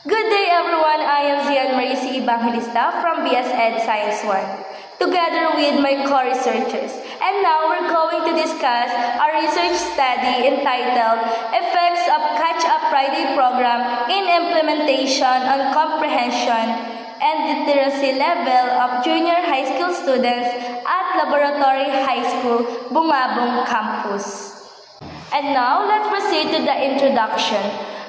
Good day everyone, I am Zian Marisi Evangelista from BS Ed Science 1, together with my co-researchers. And now we're going to discuss our research study entitled Effects of Catch-Up Friday Program in Implementation on Comprehension and Literacy Level of Junior High School Students at Laboratory High School, Bungabong Campus. And now let's proceed to the introduction.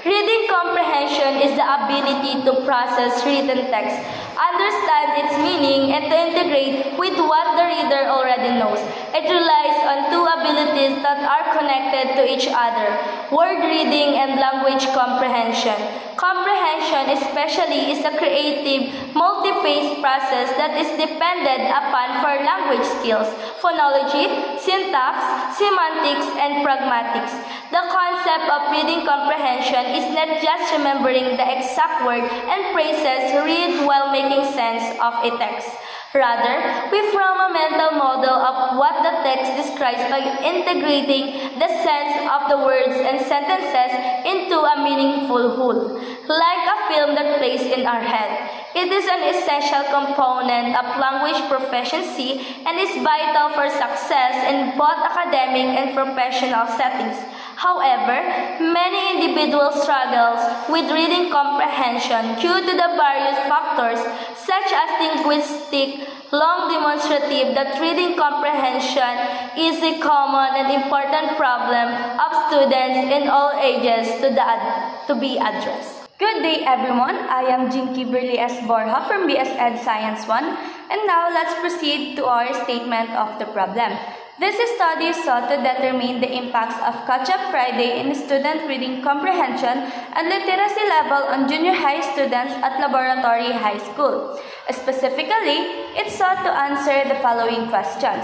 Reading comprehension is the ability to process written text, understand its meaning, and to integrate with what the reader already knows. It relies on two abilities that are connected to each other: word reading and language comprehension. Comprehension especially is a creative, multi-phase process that is dependent upon for language skills, phonology, syntax, semantics, and pragmatics. The concept of reading comprehension is not just remembering the exact word and phrases read while making sense of a text. Rather, we form a mental model of what the text describes by integrating the sense of the words and sentences into a meaningful whole, like a film that plays in our head. It is an essential component of language proficiency and is vital for success in both academic and professional settings. However, many individuals struggle with reading comprehension due to the various factors such as linguistic, long demonstrative that reading comprehension is a common and important problem of students in all ages to be addressed. Good day everyone, I am Jean Kimberly S. Borja from BS Ed Science 1, and now let's proceed to our statement of the problem. This study sought to determine the impacts of Catch-Up Friday in student reading comprehension and literacy level on junior high students at Laboratory High School. Specifically, it sought to answer the following questions.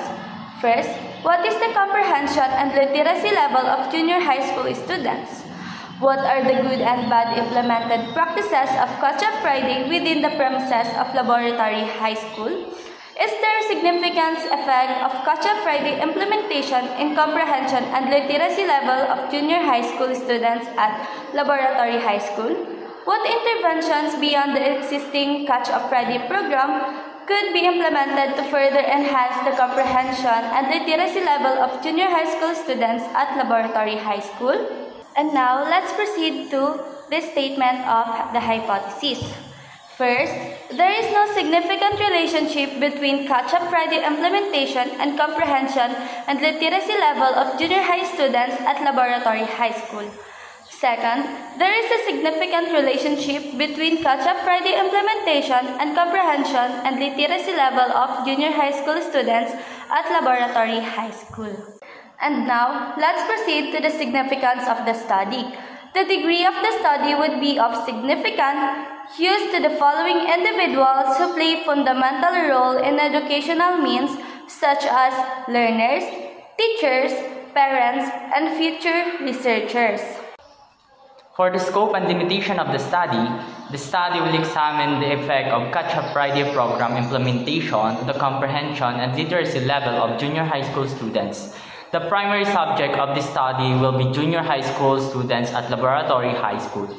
First, what is the comprehension and literacy level of junior high school students? What are the good and bad implemented practices of Catch-Up Friday within the premises of Laboratory High School? Is there a significant effect of Catch-Up Friday implementation in comprehension and literacy level of junior high school students at Laboratory High School? What interventions beyond the existing Catch-Up Friday program could be implemented to further enhance the comprehension and literacy level of junior high school students at Laboratory High School? And now, let's proceed to the statement of the hypothesis. First, there is no significant relationship between Catch-Up Friday implementation and comprehension and literacy level of junior high students at Laboratory High School. Second, there is a significant relationship between Catch-Up Friday implementation and comprehension and literacy level of junior high school students at Laboratory High School. And now, let's proceed to the significance of the study. The degree of the study would be of significance used to the following individuals who play fundamental role in educational means such as learners, teachers, parents, and future researchers. For the scope and limitation of the study will examine the effect of Catch-Up Friday program implementation on the comprehension and literacy level of junior high school students. The primary subject of this study will be junior high school students at Laboratory High School.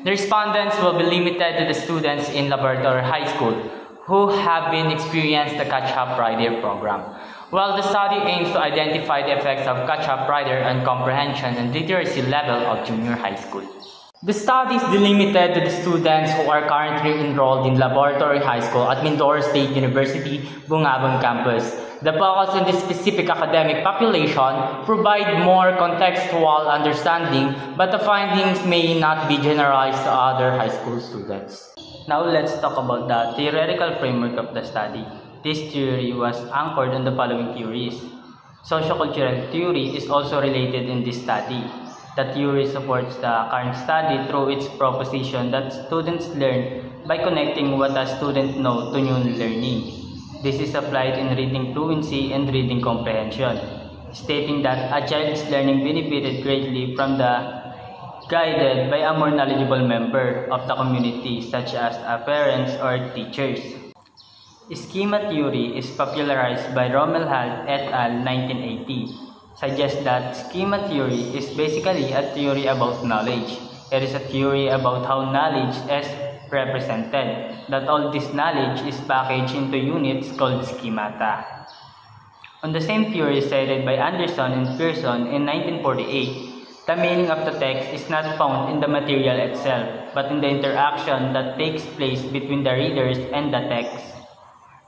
The respondents will be limited to the students in Laboratory High School who have been experienced the Catch-Up Friday program. While the study aims to identify the effects of Catch-Up Friday on comprehension and literacy level of junior high school. The study is delimited to the students who are currently enrolled in Laboratory High School at Mindoro State University, Bungabong Campus. The focus on this specific academic population provide more contextual understanding, but the findings may not be generalized to other high school students. Now let's talk about the theoretical framework of the study. This theory was anchored on the following theories. Sociocultural theory is also related in this study. The theory supports the current study through its proposition that students learn by connecting what a student knows to new learning. This is applied in reading fluency and reading comprehension, stating that a child's learning benefited greatly from the guided by a more knowledgeable member of the community such as parents or teachers. Schema theory is popularized by Rommel Halt et al. 1980. Suggests that schema theory is basically a theory about knowledge. It is a theory about how knowledge is represented, that all this knowledge is packaged into units called schemata. On the same theory cited by Anderson and Pearson in 1948, the meaning of the text is not found in the material itself, but in the interaction that takes place between the readers and the text.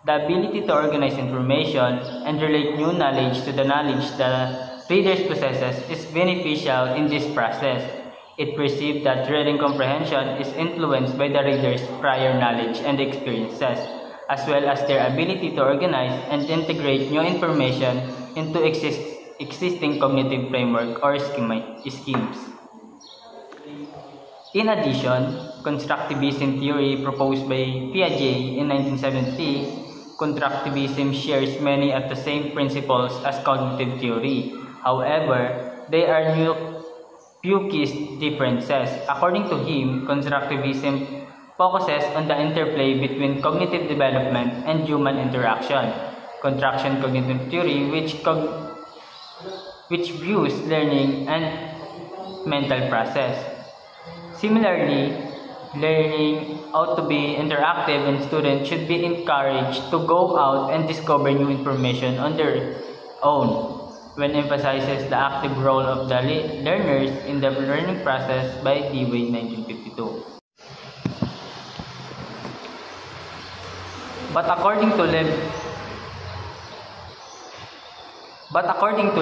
The ability to organize information and relate new knowledge to the knowledge the readers possesses is beneficial in this process. It perceived that reading comprehension is influenced by the reader's prior knowledge and experiences, as well as their ability to organize and integrate new information into existing cognitive framework or schemes. In addition, constructivism theory proposed by Piaget in 1973, constructivism shares many of the same principles as cognitive theory. However, there are few key differences. According to him, constructivism focuses on the interplay between cognitive development and human interaction. Construction cognitive theory, which views learning and mental process. Similarly, learning ought to be interactive and students should be encouraged to go out and discover new information on their own, when emphasizes the active role of the learners in the learning process by Dewey 1952. But according to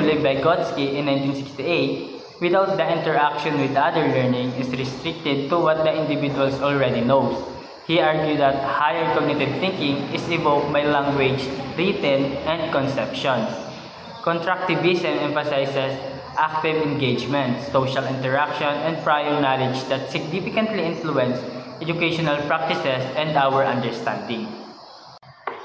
Lev Vygotsky in 1968, without the interaction with other learning is restricted to what the individuals already knows. He argued that higher cognitive thinking is evoked by language, written, and conceptions. Constructivism emphasizes active engagement, social interaction, and prior knowledge that significantly influence educational practices and our understanding.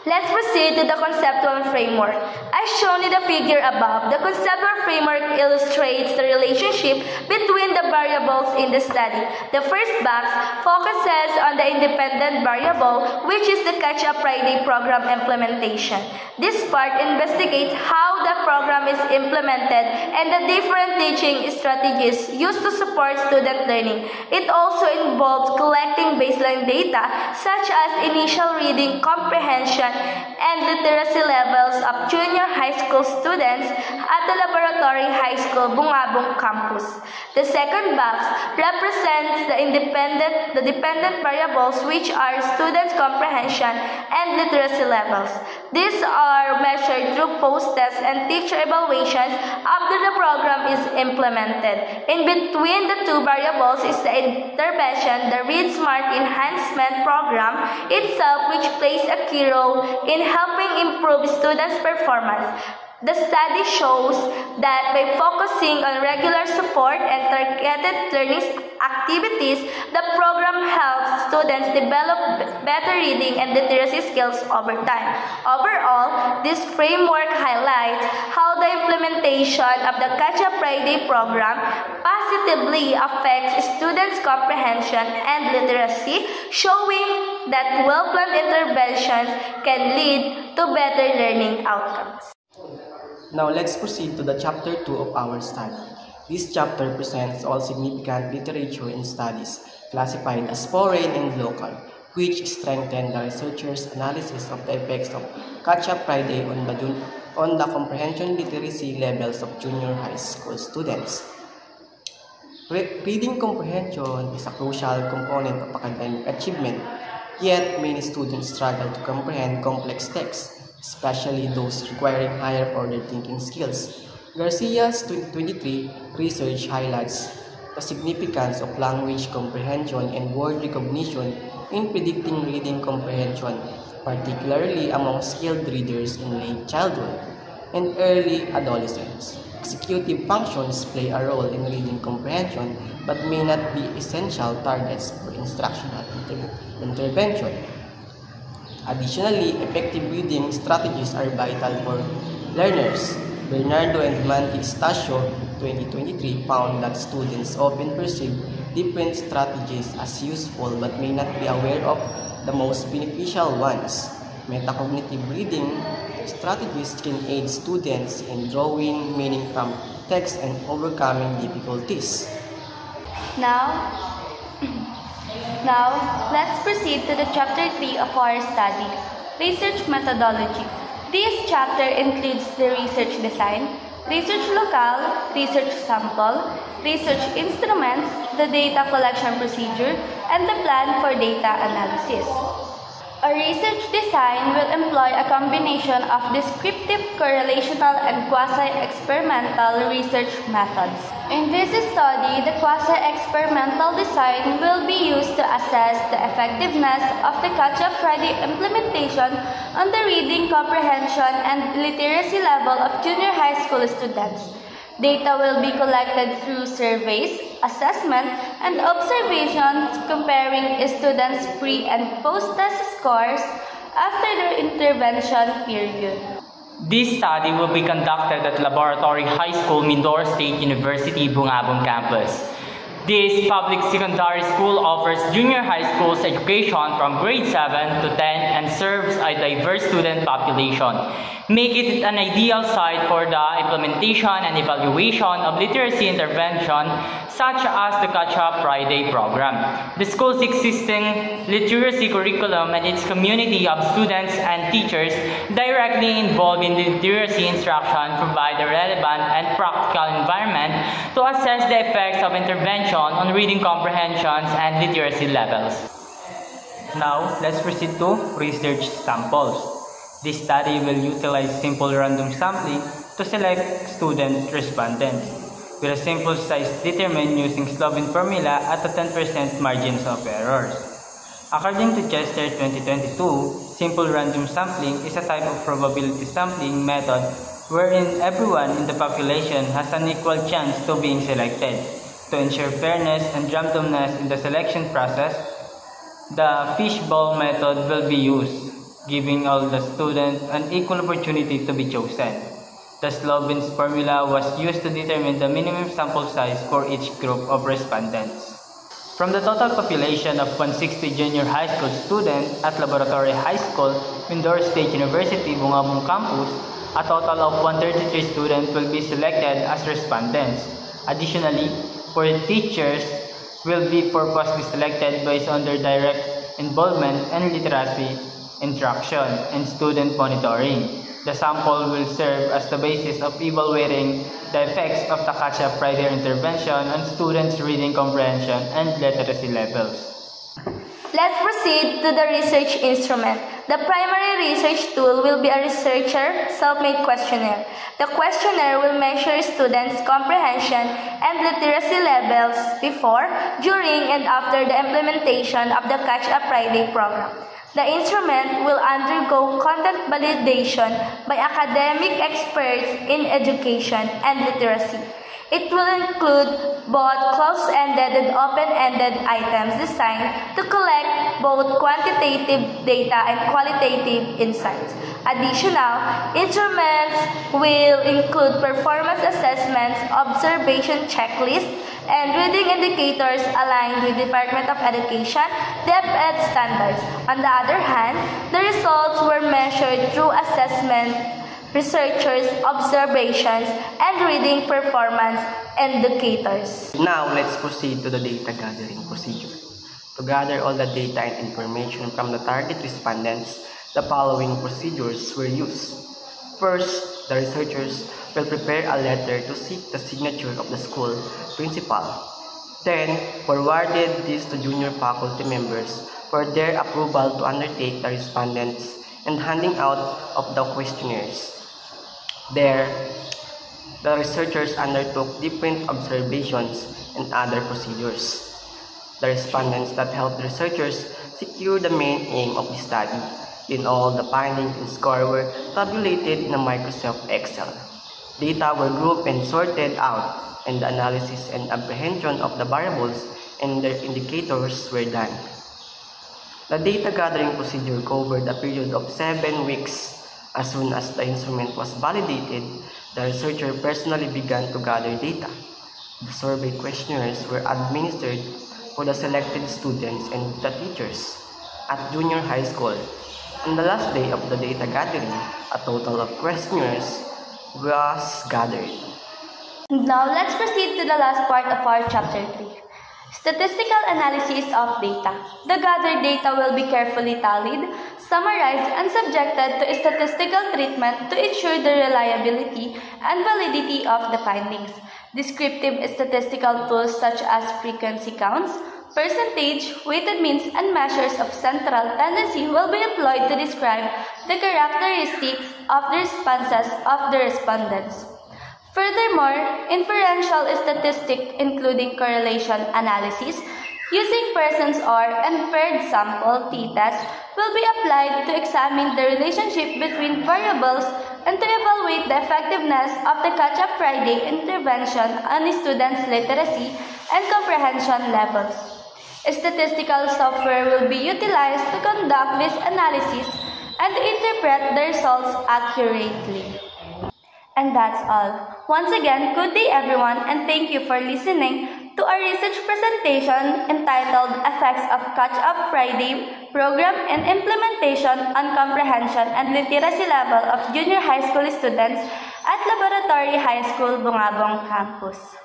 Let's proceed to the conceptual framework. As shown in the figure above, the conceptual framework illustrates the relationship between the variables in the study. The first box focuses on the independent variable, which is the Catch-Up Friday program implementation. This part investigates how the program is implemented and the different teaching strategies used to support student learning. It also involves collecting baseline data such as initial reading comprehension and literacy levels of junior high school students at the Laboratory High School Bungabong campus. The second box represents the dependent variables, which are students' comprehension and literacy levels. These are measured through post-test and teacher evaluations after the program is implemented. In between the two variables is the intervention, the Read Smart Enhancement Program itself, which plays a key role in helping improve students' performance. The study shows that by focusing on regular support and targeted learning activities, the program helps students develop better reading and literacy skills over time. Overall, this framework highlights how the implementation of the Catch-Up Friday program positively affects students' comprehension and literacy, showing that well-planned interventions can lead to better learning outcomes. Now let's proceed to the chapter 2 of our study. This chapter presents all significant literature and studies classified as foreign and local, which strengthen the researchers' analysis of the effects of Catch-Up Friday on the comprehension literacy levels of junior high school students. Reading comprehension is a crucial component of academic achievement, yet many students struggle to comprehend complex texts, especially those requiring higher order thinking skills. Garcia's 2023 research highlights the significance of language comprehension and word recognition in predicting reading comprehension, particularly among skilled readers in late childhood and early adolescence. Executive functions play a role in reading comprehension but may not be essential targets for instructional intervention. Additionally, effective reading strategies are vital for learners. Bernardo and Manti-Stasio 2023 found that students often perceive different strategies as useful but may not be aware of the most beneficial ones. Metacognitive reading strategies can aid students in drawing meaning from text and overcoming difficulties. Now, now, let's proceed to the chapter 3 of our study, Research Methodology. This chapter includes the research design, research locale, research sample, research instruments, the data collection procedure, and the plan for data analysis. A research design will employ a combination of descriptive, correlational, and quasi-experimental research methods. In this study, the quasi-experimental design will be used to assess the effectiveness of the Catch-up Friday implementation on the reading comprehension and literacy level of junior high school students. Data will be collected through surveys, assessment, and observations comparing students' pre- and post-test scores after their intervention period. This study will be conducted at Laboratory High School, Mindoro State University, Bungabong Campus. This public secondary school offers junior high school's education from grade 7 to 10 and serves a diverse student population, making it an ideal site for the implementation and evaluation of literacy intervention such as the Catch-up Friday program. The school's existing literacy curriculum and its community of students and teachers directly involved in literacy instruction provide a relevant and practical environment to assess the effects of intervention on reading comprehensions and literacy levels. Now, let's proceed to research samples. This study will utilize simple random sampling to select student respondents, with a simple size determined using Slovin formula at a 10% margins of errors. According to Chester 2022, simple random sampling is a type of probability sampling method wherein everyone in the population has an equal chance to being selected. To ensure fairness and randomness in the selection process, the fishbowl method will be used, giving all the students an equal opportunity to be chosen. The Slovin's formula was used to determine the minimum sample size for each group of respondents. From the total population of 160 junior high school students at Laboratory High School, Mindoro State University, Bungabong Campus, a total of 133 students will be selected as respondents. Additionally, 4 teachers will be purposely selected based on their direct involvement in literacy instruction and student monitoring. The sample will serve as the basis of evaluating the effects of the Catch-up Friday intervention on students' reading comprehension and literacy levels. Let's proceed to the research instrument. The primary research tool will be a researcher self-made questionnaire. The questionnaire will measure students' comprehension and literacy levels before, during, and after the implementation of the Catch-up Friday program. The instrument will undergo content validation by academic experts in education and literacy. It will include both closed-ended and open-ended items designed to collect both quantitative data and qualitative insights. Additional instruments will include performance assessments, observation checklists, and reading indicators aligned with Department of Education DepEd standards. On the other hand, the results were measured through assessment, researchers' observations, and reading performance indicators. Now, let's proceed to the data gathering procedure. To gather all the data and information from the target respondents, the following procedures were used. First, the researchers will prepare a letter to seek the signature of the school principal. Then, forwarded this to junior faculty members for their approval to undertake the respondents and handing out of the questionnaires. There, the researchers undertook different observations and other procedures. The respondents that helped the researchers secure the main aim of the study. Then all the findings and score were tabulated in a Microsoft Excel. Data were grouped and sorted out, and the analysis and apprehension of the variables and their indicators were done. The data gathering procedure covered a period of 7 weeks. As soon as the instrument was validated, the researcher personally began to gather data. The survey questionnaires were administered for the selected students and the teachers at junior high school. On the last day of the data gathering, a total of questionnaires was gathered. Now, let's proceed to the last part of our chapter 3. Statistical analysis of data. The gathered data will be carefully tallied, summarized, and subjected to statistical treatment to ensure the reliability and validity of the findings. Descriptive statistical tools such as frequency counts, percentage, weighted means, and measures of central tendency will be employed to describe the characteristics of the responses of the respondents. Furthermore, inferential statistics including correlation analysis using persons or paired sample t-test will be applied to examine the relationship between variables and to evaluate the effectiveness of the Catch-up Friday intervention on students' literacy and comprehension levels. Statistical software will be utilized to conduct this analysis and interpret the results accurately. And that's all. Once again, good day everyone, and thank you for listening to our research presentation entitled Effects of Catch-up Friday Program and Implementation on Comprehension and Literacy Level of Junior High School Students at Laboratory High School, Bungabong Campus.